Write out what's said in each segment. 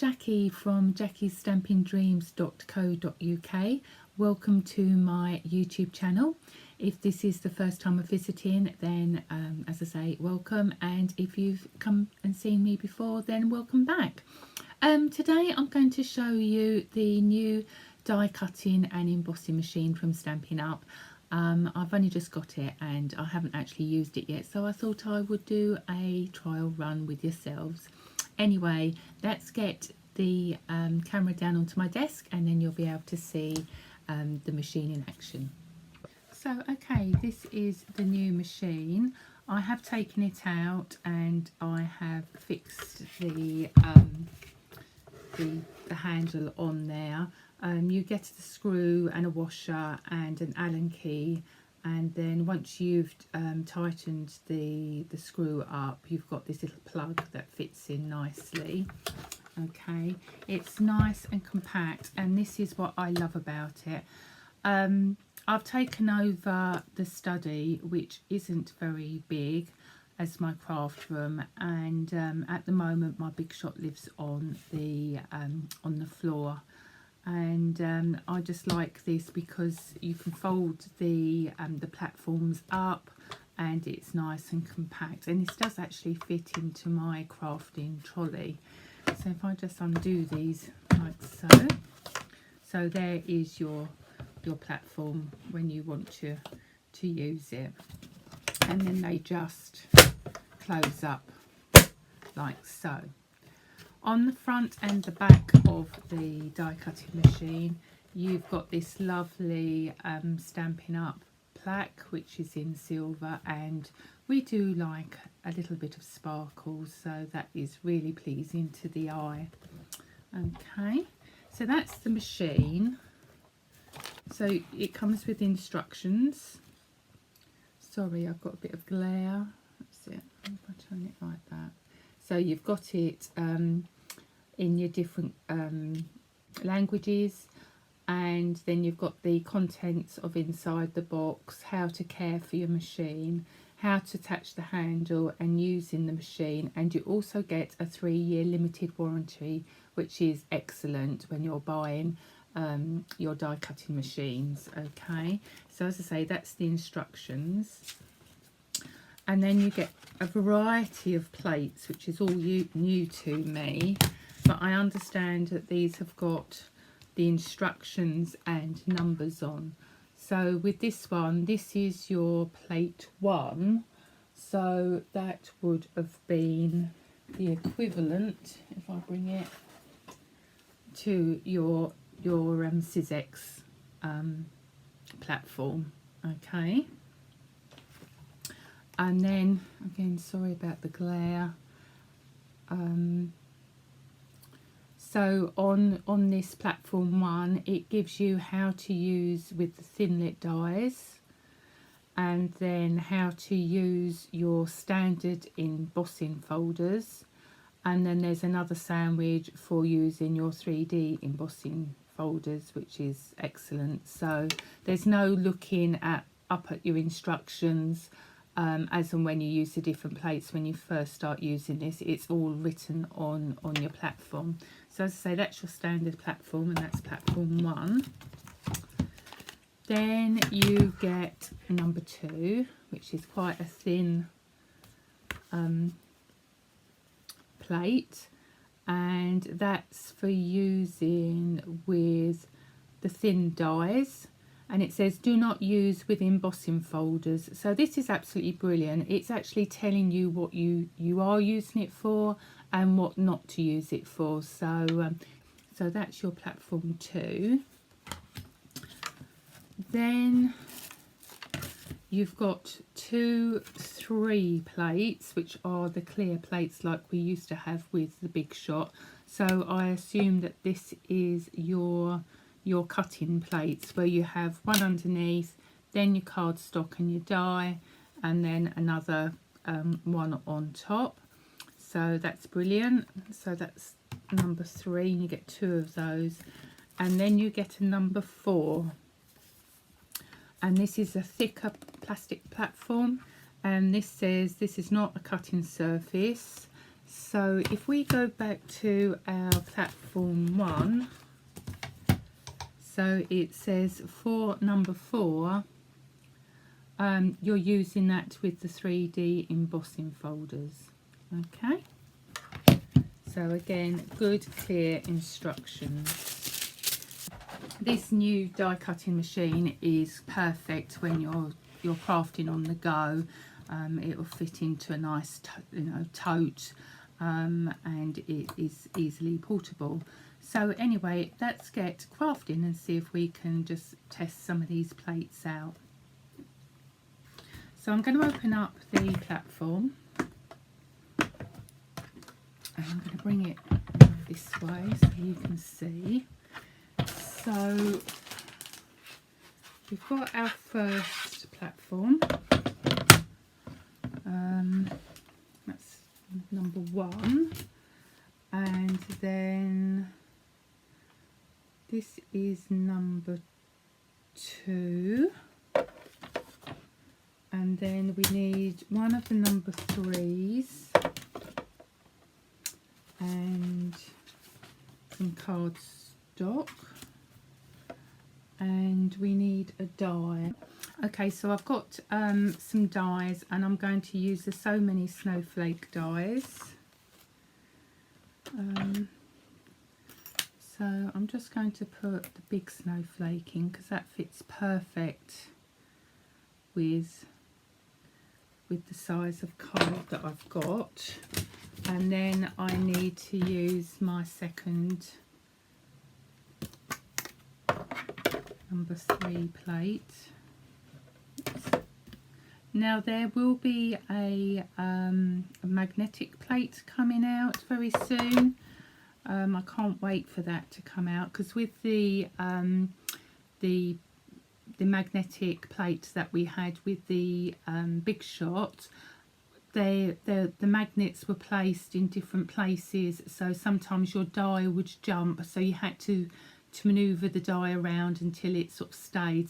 Jackie from jackiestampingdreams.co.uk. Welcome to my YouTube channel. If this is the first time of visiting, then as I say, welcome, and if you've come and seen me before, then welcome back. Today I'm going to show you the new die cutting and embossing machine from Stampin Up. I've only just got it and I haven't actually used it yet, so I thought I would do a trial run with yourselves. Anyway, let's get the camera down onto my desk and then you'll be able to see the machine in action. So okay, this is the new machine. I have taken it out and I have fixed the handle on there. You get the screw and a washer and an Allen key, and then once you've tightened the screw up, you've got this little plug that fits in nicely. Okay, it's nice and compact, and this is what I love about it. I've taken over the study, which isn't very big, as my craft room, and at the moment my big shot lives on the floor, and I just like this because you can fold the platforms up and it's nice and compact, and this does actually fit into my crafting trolley. So if I just undo these like so there is your platform when you want to use it, and then they just close up like so. On the front and the back of the die cutting machine, you've got this lovely Stampin Up plaque, which is in silver, and we do like a little bit of sparkles, so that is really pleasing to the eye. Okay, so that's the machine. So it comes with instructions. Sorry, I've got a bit of glare. That's it. If I turn it like that. So you've got it in your different languages, and then you've got the contents of inside the box, how to care for your machine, how to attach the handle and using the machine, and you also get a 3-year limited warranty, which is excellent when you're buying your die cutting machines. Okay, so as I say, that's the instructions, and then you get a variety of plates, which is all new to me, but I understand that these have got the instructions and numbers on. So with this one, this is your plate 1, so that would have been the equivalent, if I bring it, to your Sizzix platform. Okay, and then again, sorry about the glare. So on this platform 1, it gives you how to use with the thinlit dies, and then how to use your standard embossing folders, and then there's another sandwich for using your 3D embossing folders, which is excellent. So there's no looking up at your instructions as and when you use the different plates when you first start using this. It's all written on your platform. So as I say, that's your standard platform, and that's platform 1. Then you get number 2, which is quite a thin plate, and that's for using with the thin dies, and it says do not use with embossing folders. So this is absolutely brilliant. It's actually telling you what you are using it for and what not to use it for. So so that's your platform 2. Then you've got 3 plates, which are the clear plates like we used to have with the big shot. So I assume that this is your cutting plates, where you have one underneath, then your cardstock and your die, and then another one on top. So that's brilliant. So that's number 3, and you get 2 of those, and then you get a number 4. And this is a thicker plastic platform, and this says this is not a cutting surface, So if we go back to our platform 1, so it says for number 4, you're using that with the 3D embossing folders. Okay, so again, good clear instructions. This new die cutting machine is perfect when you're crafting on the go. It will fit into a nice tote, and it is easily portable. So anyway, let's get crafting and see if we can just test some of these plates out. So I'm going to open up the platform, and I'm going to bring it this way so you can see. So we've got our first platform. That's number 1, and then this is number 2, and then we need one of the number 3s and some cardstock, and we need a die. Okay, so I've got some dies, and I'm going to use the So Many Snowflake dies. So I'm just going to put the big snowflake in because that fits perfect with the size of card that I've got. And then I need to use my second number 3 plate. Now there will be a magnetic plate coming out very soon. I can't wait for that to come out, because with the magnetic plates that we had with the Big Shot, the magnets were placed in different places, so sometimes your die would jump, so you had to maneuver the die around until it sort of stayed.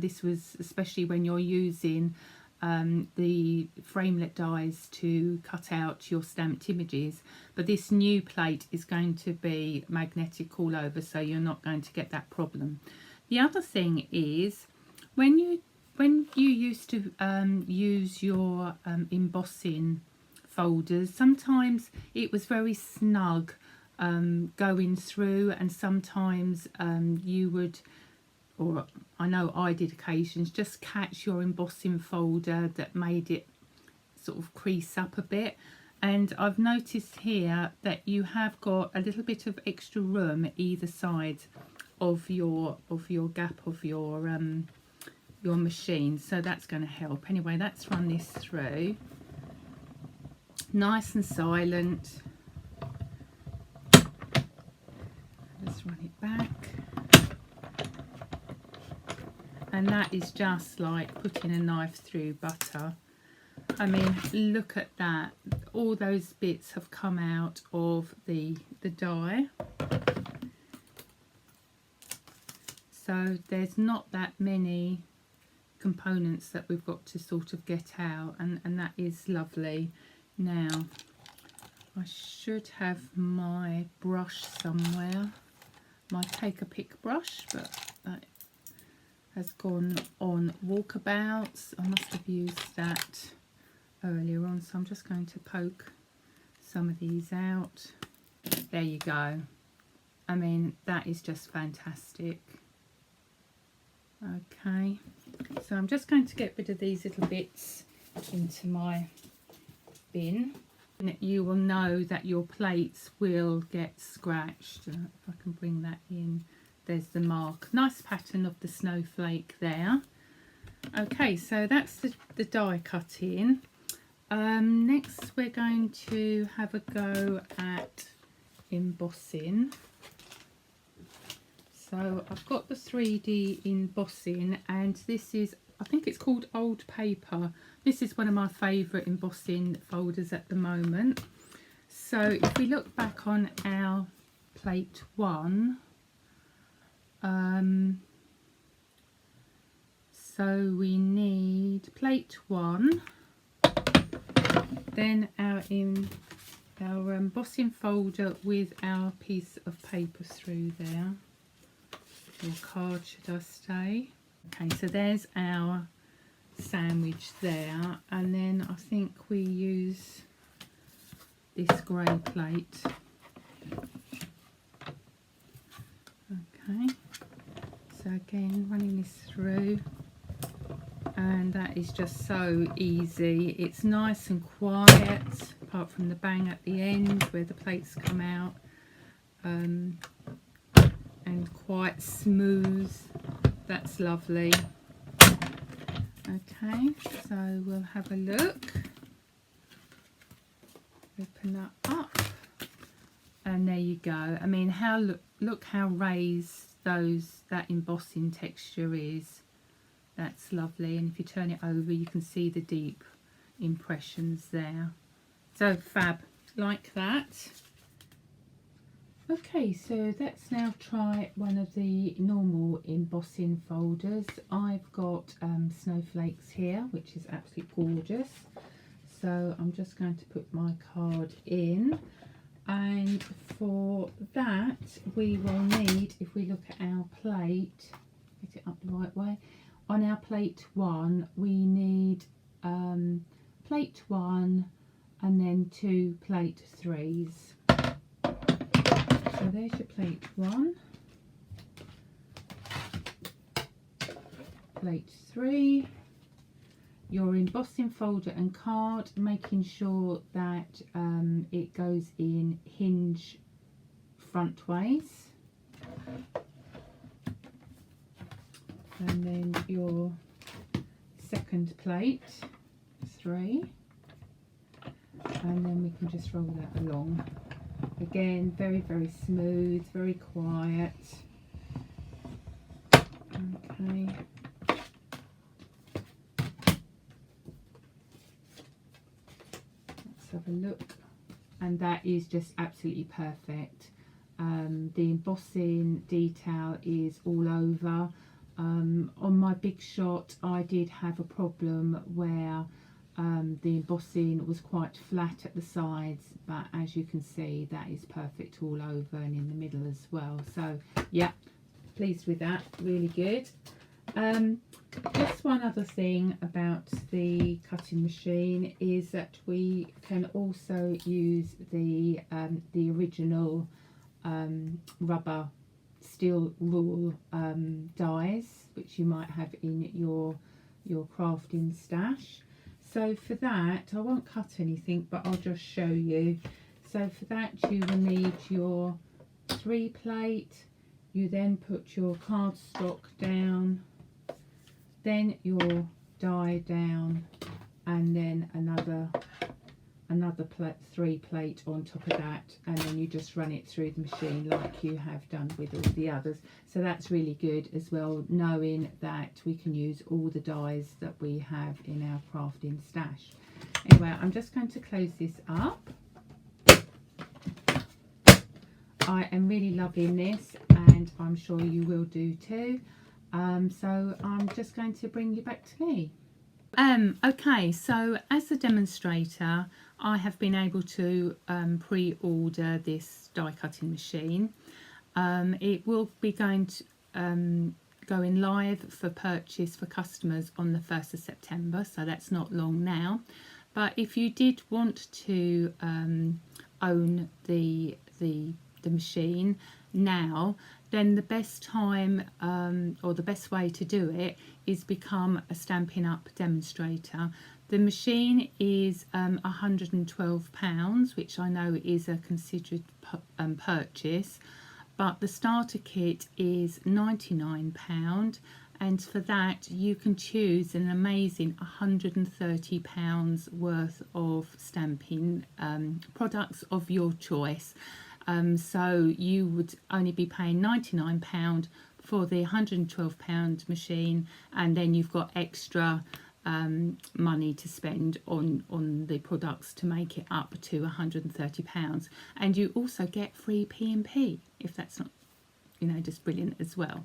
This was especially when you're using the framelit dies to cut out your stamped images, but this new plate is going to be magnetic all over, so you're not going to get that problem. The other thing is, when you used to use your embossing folders, sometimes it was very snug going through, and sometimes you would, or I know I did occasions, just catch your embossing folder that made it sort of crease up a bit. And I've noticed here that you have got a little bit of extra room either side of your gap of your machine, so that's going to help. Anyway, let's run this through nice and silent. Let's run it back. And that is just like putting a knife through butter. I mean, look at that. All those bits have come out of the die. So there's not that many components that we've got to sort of get out, and that is lovely. Now, I should have my brush somewhere. My Take a Pick brush, but that has gone on walkabouts. I must have used that earlier on, so I'm just going to poke some of these out. There you go. I mean, that is just fantastic. Okay, so I'm just going to get rid of these little bits into my bin. You will know that your plates will get scratched. If I can bring that in, there's the mark. Nice pattern of the snowflake there. Okay, so that's the die cutting. Next we're going to have a go at embossing. So I've got the 3D embossing, and this is, I think it's called Old Paper. This is one of my favourite embossing folders at the moment. So if we look back on our plate 1, so we need plate 1, then our our embossing folder with our piece of paper through there, or card should I say. Okay, so there's our sandwich there, and then I think we use this grey plate. Okay, so again running this through, and that is just so easy. It's nice and quiet apart from the bang at the end where the plates come out, and quite smooth. That's lovely. Okay, so we'll have a look. Open that up, and there you go. I mean, look how raised that embossing texture is. That's lovely, and if you turn it over you can see the deep impressions there. So fab, like that. Okay, so let's now try one of the normal embossing folders. I've got snowflakes here, which is absolutely gorgeous. So I'm just going to put my card in, and for that we will need, if we look at our plate, get it up the right way, on our plate 1 we need plate 1 and then 2 plate 3s. So there's your plate 1, plate 3, your embossing folder and card, making sure that it goes in hinge front ways, and then your second plate 3, and then we can just roll that along. Again, very, very smooth, very quiet. Okay. Let's have a look. And that is just absolutely perfect. The embossing detail is all over. On my big shot, I did have a problem where the embossing was quite flat at the sides, but as you can see, that is perfect all over and in the middle as well. So yeah, pleased with that, really good. Just one other thing about the cutting machine is that we can also use the original rubber steel rule dies, which you might have in your crafting stash. So for that, I won't cut anything, but I'll just show you. So for that you will need your 3 plate, you then put your cardstock down, then your die down, and then another 3 plate on top of that, and then you just run it through the machine like you have done with all the others. So that's really good as well, knowing that we can use all the dies that we have in our crafting stash. Anyway, I'm just going to close this up. I am really loving this, and I'm sure you will do too. So I'm just going to bring you back to me. Okay, so as a demonstrator, I have been able to pre-order this die cutting machine. It will be going live for purchase for customers on the 1st of September, so that's not long now. But if you did want to own the machine now, then the best time or the best way to do it is become a Stampin' Up demonstrator. The machine is £112, which I know is a considered purchase, but the starter kit is £99, and for that you can choose an amazing £130 worth of stamping products of your choice. So you would only be paying £99 for the £112 machine, and then you've got extra money to spend on the products to make it up to £130, and you also get free P&P, if that's not, you know, just brilliant as well.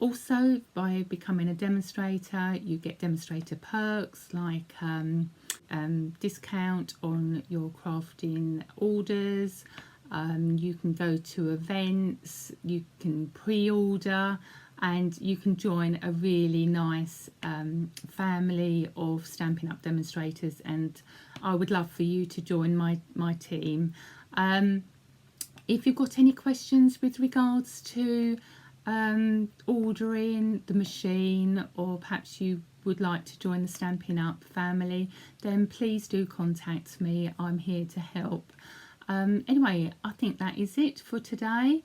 Also, by becoming a demonstrator, you get demonstrator perks like discount on your crafting orders. You can go to events, you can pre-order, and you can join a really nice family of Stampin' Up demonstrators, and I would love for you to join my team. If you've got any questions with regards to ordering the machine, or perhaps you would like to join the Stampin' Up family, then please do contact me. I'm here to help. Anyway, I think that is it for today.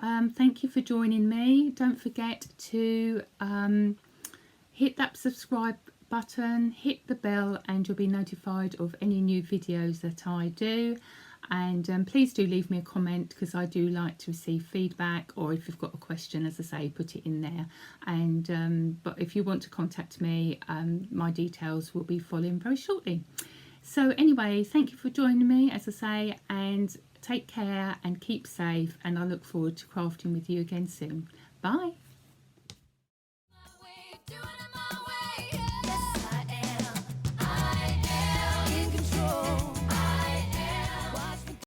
Thank you for joining me. Don't forget to hit that subscribe button, hit the bell, and you'll be notified of any new videos that I do. And please do leave me a comment, because I do like to receive feedback, or if you've got a question, as I say, put it in there. And but if you want to contact me, my details will be following very shortly. So anyway, thank you for joining me, as I say, and take care and keep safe, and I look forward to crafting with you again soon. Bye.